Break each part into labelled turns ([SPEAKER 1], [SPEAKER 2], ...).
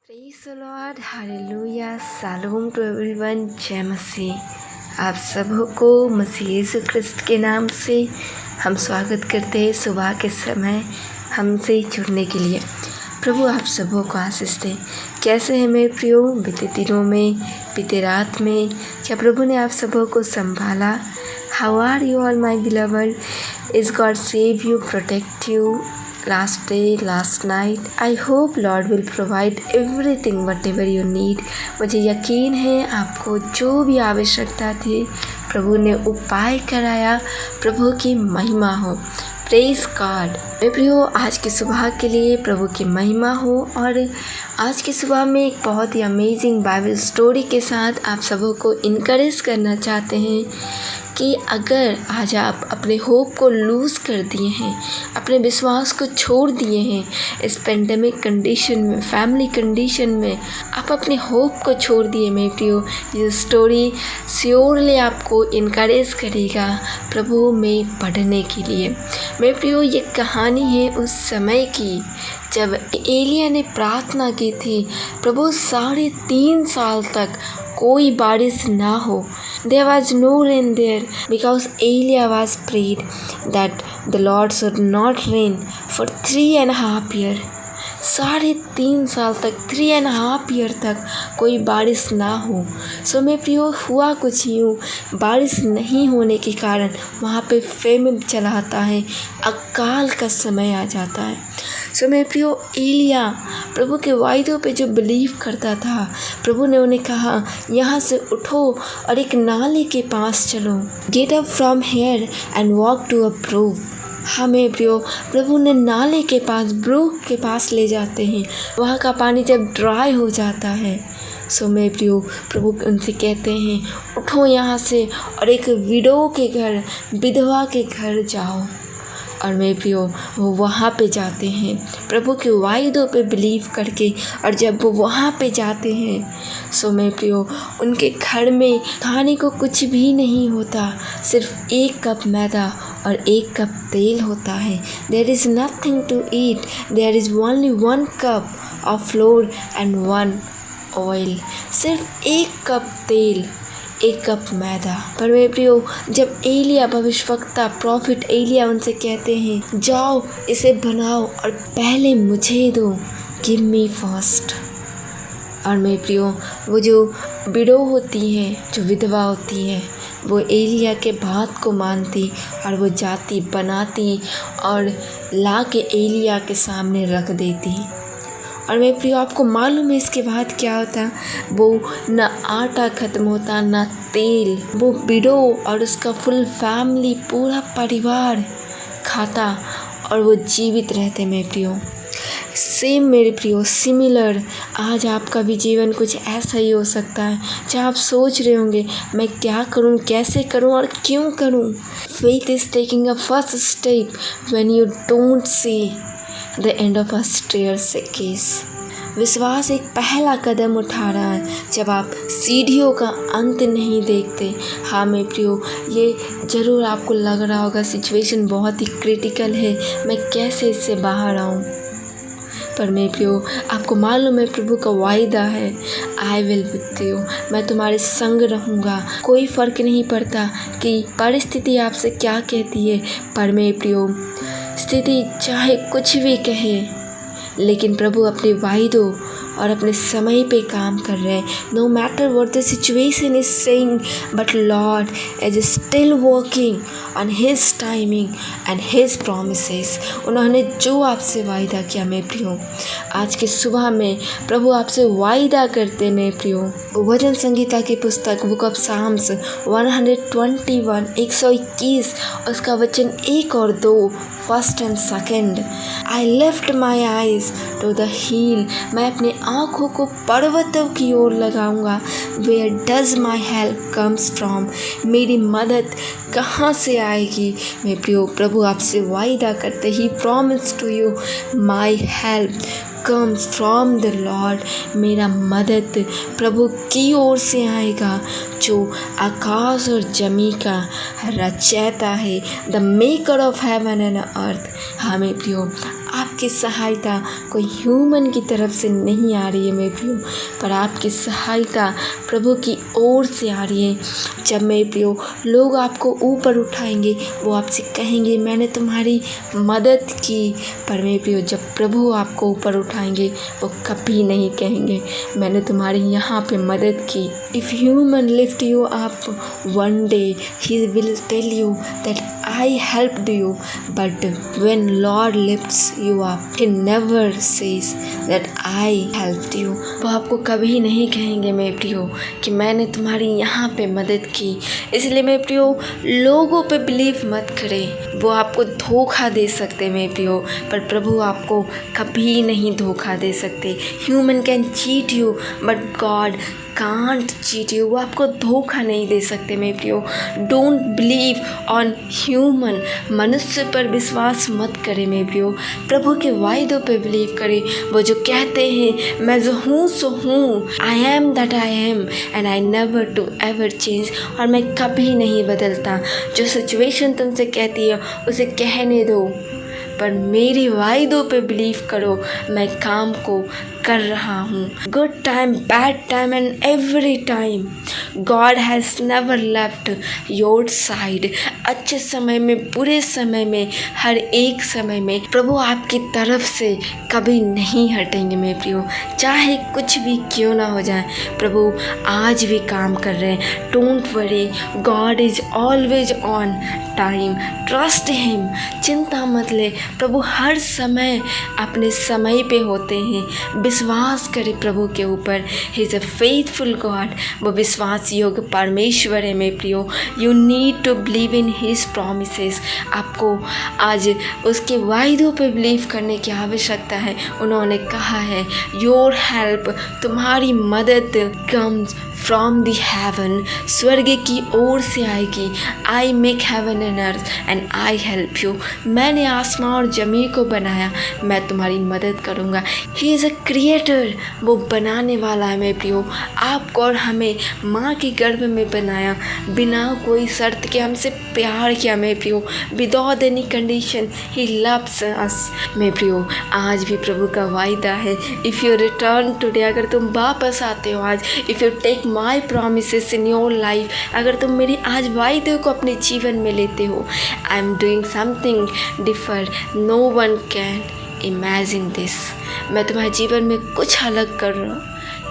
[SPEAKER 1] Praise the Lord, hallelujah, shalom to everyone, जय मसीह। आप सबको मसीह यीशु ख्रिस्त के नाम से हम स्वागत करते हैं सुबह के समय हमसे जुड़ने के लिए। प्रभु आप सबों को आशीष दे। कैसे हैं मेरे प्रियो? बीते दिनों में, बीते रात में क्या प्रभु ने आप सबों को संभाला? How are you all my beloved? Is God save you, protect you last day, last night? I hope Lord will provide everything whatever you need. मुझे यकीन है आपको जो भी आवश्यकता थी प्रभु ने उपाय कराया। प्रभु की महिमा हो। Praise God. मेरे प्रियो, आज की सुबह के लिए प्रभु की महिमा हो। और आज की सुबह में एक बहुत ही अमेजिंग बाइबल स्टोरी के साथ आप सबों को इनकरेज करना चाहते हैं कि अगर आज आप अपने होप को लूज़ कर दिए हैं, अपने विश्वास को छोड़ दिए हैं, इस पेंडेमिक कंडीशन में, फैमिली कंडीशन में आप अपने होप को छोड़ दिए, मेरे प्रियो, ये स्टोरी श्योरली आपको इनकरेज करेगा प्रभु में पढ़ने के लिए। मेरे प्रियो, ये कहानी है उस समय की जब एलिया ने प्रार्थना की थी, प्रभु 3.5 साल तक कोई बारिश ना हो। There was no rain there because Elia was prayed that the Lord should not rain for 3.5 years. 3.5 साल तक, 3.5 ईयर तक कोई बारिश ना हो। सो मैं प्रियो, हुआ कुछ यूँ, बारिश नहीं होने के कारण वहाँ पे फेमिन चला आता है, अकाल का समय आ जाता है। सो मैं प्रियो, एलिया प्रभु के वायदों पे जो बिलीव करता था, प्रभु ने उन्हें कहा यहाँ से उठो और एक नाले के पास चलो। Get up from here and walk to a brook. हमें प्रियो, प्रभु ने नाले के पास, ब्रूक के पास ले जाते हैं। वहाँ का पानी जब ड्राई हो जाता है, सो मैं प्रियो, प्रभु उनसे कहते हैं उठो यहाँ से और एक विडो के घर, विधवा के घर जाओ। और मैं प्रियो, वो वहाँ पे जाते हैं प्रभु के वायदों पे बिलीव करके। और जब वो वहाँ पे जाते हैं, सो मैं प्रियो, उनके घर में खाने को कुछ भी नहीं होता, सिर्फ 1 कप मैदा और 1 कप तेल होता है। There is nothing to eat, there is only 1 cup of flour and 1 oil. सिर्फ 1 कप तेल, 1 कप मैदा। पर मेरे प्रियो, जब एलिया भविष्यवक्ता, प्रॉफिट एलिया उनसे कहते हैं जाओ इसे बनाओ और पहले मुझे दो, गिव मी फर्स्ट। और मेरे प्रियो, वो जो विडो होती है, जो विधवा होती है, वो एलिया के बात को मानती और वो जाती, बनाती और ला के एलिया के सामने रख देती। और मेरे प्रियो, आपको मालूम है इसके बाद क्या होता? वो ना आटा ख़त्म होता, ना तेल। वो विडो और उसका फुल फैमिली, पूरा परिवार खाता और वो जीवित रहते। मेरे प्रियो, सेम मेरे प्रियो, सिमिलर आज आपका भी जीवन कुछ ऐसा ही हो सकता है, जहाँ आप सोच रहे होंगे मैं क्या करूँ, कैसे करूँ और क्यों करूँ। Faith is taking a first step when you don't see the end of a staircase. विश्वास एक पहला कदम उठा रहा है जब आप सीढ़ियों का अंत नहीं देखते। हाँ मेरे प्रियो, ये ज़रूर आपको लग रहा होगा सिचुएशन बहुत ही क्रिटिकल है, मैं कैसे इससे बाहर आऊँ। पर मेरे प्रियो, आपको मालूम है प्रभु का वायदा है, आई विल विथ यू, मैं तुम्हारे संग रहूँगा। कोई फ़र्क नहीं पड़ता कि परिस्थिति आपसे क्या कहती है। पर मेरे प्रियो, स्थिति चाहे कुछ भी कहे, लेकिन प्रभु अपने वायदों और अपने समय पे काम कर रहे हैं। No matter what the situation is saying, but Lord is still working on his timing and his promises. उन्होंने जो आपसे वायदा किया मेरे प्रियो, आज के सुबह में प्रभु आपसे वायदा करते मेरे प्रियो। वचन संगीता की पुस्तक बुक ऑफ साम्स 121 121 उसका वचन 1 और 2, first and second. I lift my eyes to the hill, मैं अपने आँखों को पर्वतों की ओर लगाऊंगा। Where does my help comes from, मेरी मदद कहाँ से आएगी। मेरे प्रियो, प्रभु आपसे वायदा करते ही, promise to you my help comes from the Lord, मेरा मदद प्रभु की ओर से आएगा जो आकाश और जमी का रचयिता है, the maker of heaven and earth. हाँ मेरे प्रियो, आपकी सहायता कोई ह्यूमन की तरफ से नहीं आ रही है मेरे प्रियो, पर आपकी सहायता प्रभु की ओर से आ रही है। जब मेरे प्रियो लोग आपको ऊपर उठाएंगे, वो आपसे कहेंगे मैंने तुम्हारी मदद की, पर मेरे प्रियो जब प्रभु आपको ऊपर उठाएंगे वो कभी नहीं कहेंगे मैंने तुम्हारी यहाँ पे मदद की। If human lift you up one day he will tell you that I helped you, but when Lord lifts you up, He never says that I helped you. वो आपको कभी नहीं कहेंगे मेरे प्रियो कि मैंने तुम्हारी यहाँ पे मदद की। इसलिए मेरे प्रियो लोगों पे बिलीव मत करें, वो आपको धोखा दे सकते मेरे प्रियो, पर प्रभु आपको कभी नहीं धोखा दे सकते। Human can cheat you but God can't cheat you. वो आपको धोखा नहीं दे सकते मेरे प्रियो। डोंट बिलीव ऑन ह्यूमन, मनुष्य पर विश्वास मत करें मेरे प्रियो, प्रभु के वायदों पे बिलीव करें। वो जो कहते हैं मैं जो हूँ सो हूँ, I am that I am and I never to ever change, और मैं कभी नहीं बदलता। जो सिचुएशन तुमसे कहती है उसे कहने दो, पर मेरी वायदों पे बिलीव करो, मैं काम को कर रहा हूँ। Good time, bad time and every time God has never left your side. अच्छे समय में, बुरे समय में, हर एक समय में प्रभु आपकी तरफ से कभी नहीं हटेंगे मेरे प्रियो। चाहे कुछ भी क्यों ना हो जाए, प्रभु आज भी काम कर रहे हैं। Don't worry, God is always on time, trust him. चिंता मत ले, प्रभु हर समय अपने समय पे होते हैं। विश्वास करें प्रभु के ऊपर, he is a faithful God. वो विश्वास योग्य परमेश्वर है मेरे प्रियो। You need to believe in his promises. आपको आज उसके वायदों पे बिलीव करने की आवश्यकता है। उन्होंने कहा है योर हेल्प, तुम्हारी मदद कम्स फ्रॉम द हेवन, स्वर्ग की ओर से आएगी। I make heaven and earth and I help you. मैंने आसमां और ज़मीन को बनाया, मैं तुम्हारी मदद करूँगा। ही इज़ अ क्रिएटर, वो बनाने वाला है मेरे प्रियो। आपको और हमें माँ के गर्भ में बनाया, बिना कोई शर्त के हमसे प्यार किया मेरे प्रियो। Without any condition he loves अस मेरे प्रियो। आज भी प्रभु का वायदा है, इफ़ यू रिटर्न टुडे, अगर तुम वापस आते हो आज, if you take my promises in your life, अगर तुम मेरी आज वायदे को अपने जीवन में लेते हो, I am doing something differ, no one can imagine this. मैं तुम्हारे जीवन में कुछ अलग कर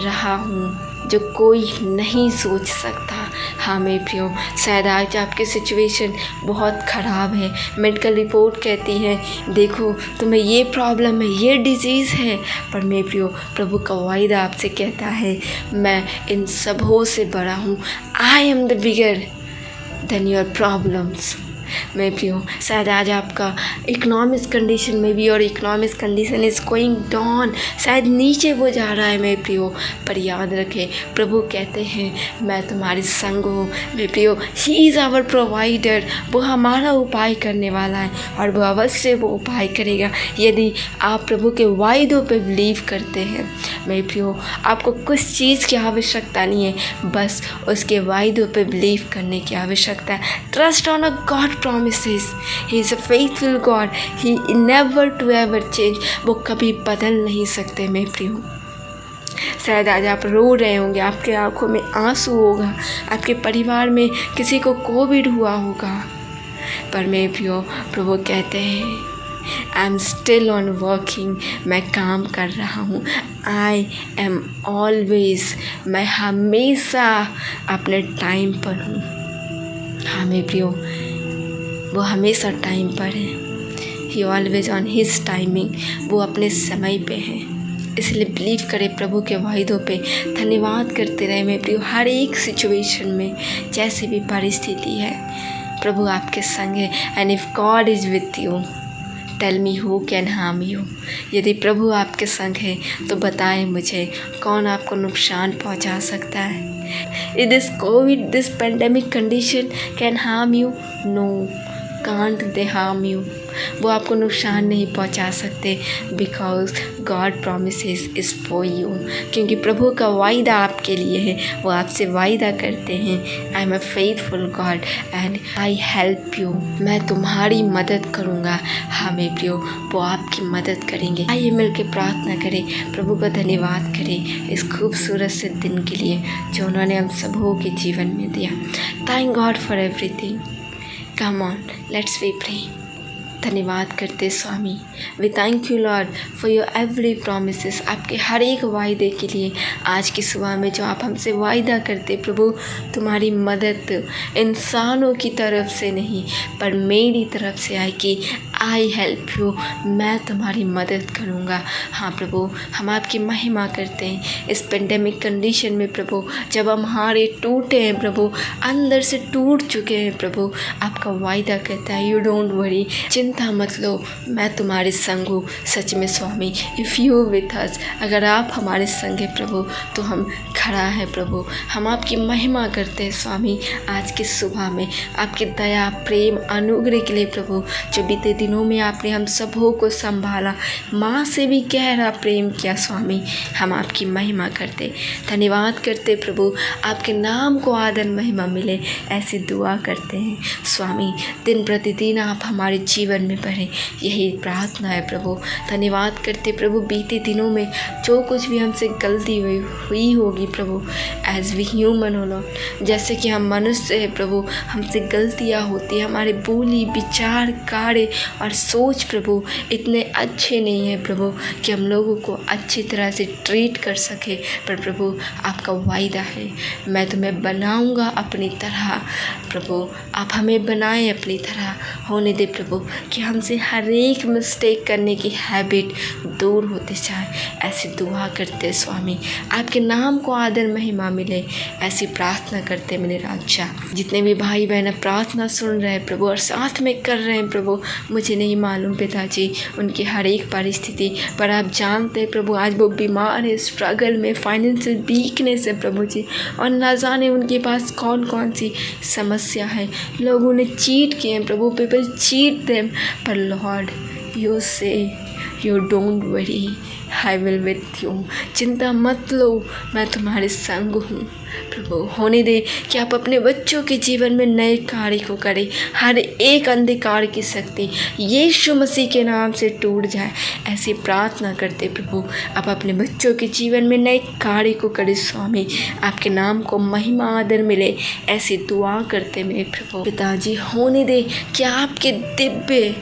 [SPEAKER 1] रहा हूँ जो कोई नहीं सोच सकता। हाँ मेरे प्रियो, शायद आज आपकी सिचुएशन बहुत ख़राब है, मेडिकल रिपोर्ट कहती है देखो तुम्हें ये प्रॉब्लम है, ये डिजीज़ है, पर मेरे प्रियो प्रभु का वायदा आपसे कहता है मैं इन सबों से बड़ा हूँ। I am the bigger than your problems. मेरे प्रियो, शायद आज आपका इकोनॉमिक्स कंडीशन में भी, और economics condition is going down, शायद नीचे वो जा रहा है मेरे प्रियो, पर याद रखें प्रभु कहते हैं मैं तुम्हारे संग हूँ मेरे प्रियो। ही इज़ आवर प्रोवाइडर, वो हमारा उपाय करने वाला है, और वो अवश्य वो उपाय करेगा यदि आप प्रभु के वायदों पे बिलीव करते हैं मेरे प्रियो। आपको कुछ चीज़ की आवश्यकता नहीं है, बस उसके वायदों पे बिलीव करने की आवश्यकता है। Trust on a God promises. He is a faithful God. He never to ever change. वो कभी बदल नहीं सकते मेरे प्रियो। शायद आज आप रो रहे होंगे, आपके आंखों में आंसू होगा, आपके परिवार में किसी को कोविड हुआ होगा, पर मेरे प्रियो प्रभु कहते हैं I am still on working, मैं काम कर रहा हूँ। आई एम ऑलवेज, मैं हमेशा अपने टाइम पर हूँ। हाँ मेरे प्रियो, वो हमेशा टाइम पर है। ही ऑलवेज ऑन हिज टाइमिंग, वो अपने समय पे है। इसलिए बिलीव करें प्रभु के वायदों पे, धन्यवाद करते रहे मेरे प्रियो। हर एक सिचुएशन में, जैसी भी परिस्थिति है, प्रभु आपके संग है। And if God is with you, tell me who can harm you. यदि प्रभु आपके संग है तो बताएं मुझे कौन आपको नुकसान पहुंचा सकता है। If this COVID, this pandemic condition can harm you? No, can't they harm you, वो आपको नुकसान नहीं पहुंचा सकते, because God promises is for you, क्योंकि प्रभु का वायदा आपके लिए है। वो आपसे वायदा करते हैं, I am a faithful God and I help you, मैं तुम्हारी मदद करूँगा। हाँ मेरे प्रियो, वो आपकी मदद करेंगे। आइए मिलकर प्रार्थना करें, प्रभु का धन्यवाद करें इस खूबसूरत से दिन के लिए जो उन्होंने हम सबों के जीवन में दिया। Thank God for everything. Come on, let's we pray. धन्यवाद करते स्वामी, we thank you Lord for your every promises, आपके हर एक वायदे के लिए। आज की सुबह में जो आप हमसे वायदा करते प्रभु, तुम्हारी मदद इंसानों की तरफ से नहीं पर मेरी तरफ से आए कि आई हेल्प यू, मैं तुम्हारी मदद करूँगा। हाँ प्रभु, हम आपकी महिमा करते हैं इस पेंडेमिक कंडीशन में प्रभु, जब हम हारे टूटे हैं प्रभु, अंदर से टूट चुके हैं प्रभु, आपका वायदा कहता है यू डोंट वरी, चिंता मत लो, मैं तुम्हारे संग हूँ। सच में स्वामी, इफ़ यू विथ अस, अगर आप हमारे संग हैं प्रभु तो हम खड़ा है प्रभु। हम आपकी महिमा करते हैं स्वामी आज की सुबह में, आपकी दया प्रेम अनुग्रह के लिए प्रभु, जो बीते दिनों में आपने हम सबों को संभाला, माँ से भी गहरा प्रेम किया स्वामी, हम आपकी महिमा करते धन्यवाद करते प्रभु, आपके नाम को आदर महिमा मिले ऐसी दुआ करते हैं स्वामी। दिन प्रतिदिन आप हमारे जीवन में बढ़ें, यही प्रार्थना है प्रभु। धन्यवाद करते प्रभु, बीते दिनों में जो कुछ भी हमसे गलती हुई होगी प्रभु, एज वी ह्यूमन हो लॉर्ड, जैसे कि हम मनुष्य हैं प्रभु, हमसे गलतियाँ होती हैं, हमारे बोली विचार कार्य और सोच प्रभु इतने अच्छे नहीं हैं प्रभु कि हम लोगों को अच्छी तरह से ट्रीट कर सके, पर प्रभु आपका वायदा है मैं तुम्हें बनाऊंगा अपनी तरह। प्रभु आप हमें बनाएं अपनी तरह, होने दे प्रभु कि हमसे हर एक मिस्टेक करने की हैबिट दूर होते जाए, ऐसी दुआ करते स्वामी। आपके नाम को आदर महिमा मिले ऐसी प्रार्थना करते मेरे राजा। जितने भी भाई बहन प्रार्थना सुन रहे हैं प्रभु और साथ में कर रहे हैं प्रभु, मुझे नहीं मालूम पिताजी उनकी हर एक परिस्थिति, पर आप जानते हैं प्रभु आज वो बीमार है, स्ट्रगल में, फाइनेंशियल वीकनेस है प्रभु जी, और ना जाने उनके पास कौन कौन सी समस्या है। लोग उन्हें चीट किए हैं प्रभु, पीपल चीट देम, पर लॉर्ड यू से you don't worry, I will with you, चिंता मत लो, मैं तुम्हारे संग हूँ। प्रभु होने दे कि आप अपने बच्चों के जीवन में नए कार्य को करें, हर एक अंधकार की शक्ति यीशु मसीह के नाम से टूट जाए, ऐसी प्रार्थना करते प्रभु। आप अपने बच्चों के जीवन में नए कार्य को करें स्वामी, आपके नाम को महिमा आदर मिले ऐसी दुआ करते मेरे प्रभु। पिताजी होने दे कि आपके दिव्य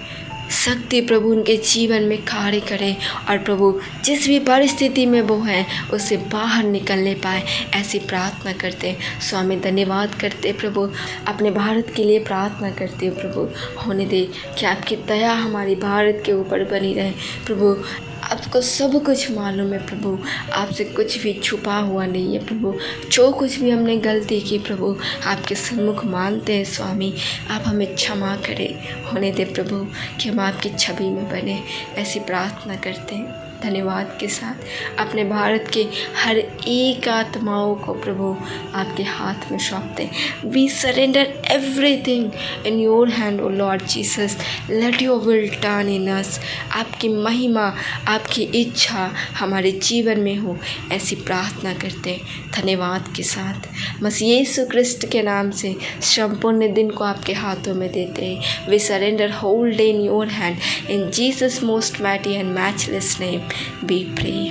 [SPEAKER 1] शक्ति प्रभु उनके जीवन में कार्य करें, और प्रभु जिस भी परिस्थिति में वो हैं उससे बाहर निकलने पाए, ऐसी प्रार्थना करते स्वामी। धन्यवाद करते प्रभु, अपने भारत के लिए प्रार्थना करते हो प्रभु। होने दे कि आपकी दया हमारी भारत के ऊपर बनी रहे प्रभु। आपको सब कुछ मालूम है प्रभु, आपसे कुछ भी छुपा हुआ नहीं है प्रभु। जो कुछ भी हमने गलती की प्रभु आपके सन्मुख मानते हैं स्वामी, आप हमें क्षमा करें। होने दे प्रभु कि हम आपकी छवि में बने, ऐसी प्रार्थना करते हैं। धन्यवाद के साथ अपने भारत के हर एक आत्माओं को प्रभु आपके हाथ में सौंपते हैं। We surrender everything in your hand O Lord Jesus, let your will turn in us. आपकी महिमा आपकी इच्छा हमारे जीवन में हो, ऐसी प्रार्थना करते हैं धन्यवाद के साथ। मसीह यीशु क्रिस्ट के नाम से संपूर्ण दिन को आपके हाथों में देते हैं। We surrender whole day in your hand, in Jesus most mighty and matchless name we pray,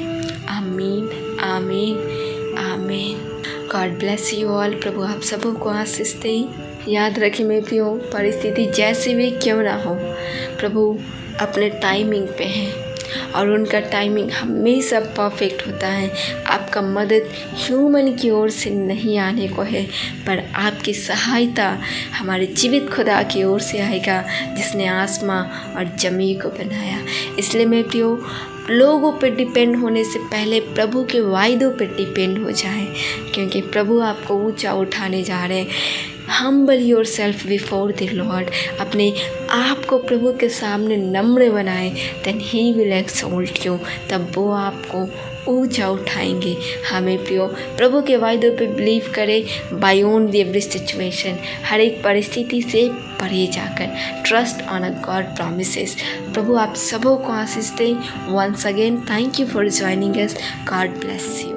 [SPEAKER 1] आमीन आमीन आमीन। God bless you all. प्रभु आप सबों को आशीष दे। याद रखें मेरे प्रियो, परिस्थिति जैसी भी क्यों ना हो, प्रभु अपने टाइमिंग पे हैं और उनका टाइमिंग हमेशा परफेक्ट होता है। आपका मदद ह्यूमन की ओर से नहीं आने को है, पर आपकी सहायता हमारे जीवित खुदा की ओर से आएगा, जिसने आसमां और ज़मीन को बनाया। इसलिए मैं प्रियो, लोगों पर डिपेंड होने से पहले प्रभु के वायदों पर डिपेंड हो जाएं, क्योंकि प्रभु आपको ऊंचा उठाने जा रहे हैं। Humble yourself before the Lord, अपने आप को प्रभु के सामने नम्र बनाए, then he will exalt you, तब वो आपको ऊंचा उठाएंगे। हमें प्रियो प्रभु के वायदों पे बिलीव करें, बायोंड एवरी सिचुएशन, हर एक परिस्थिति से परे जाकर trust on a God promises. प्रभु आप सबों को आशीष दें। Once again thank you for joining us. God bless you.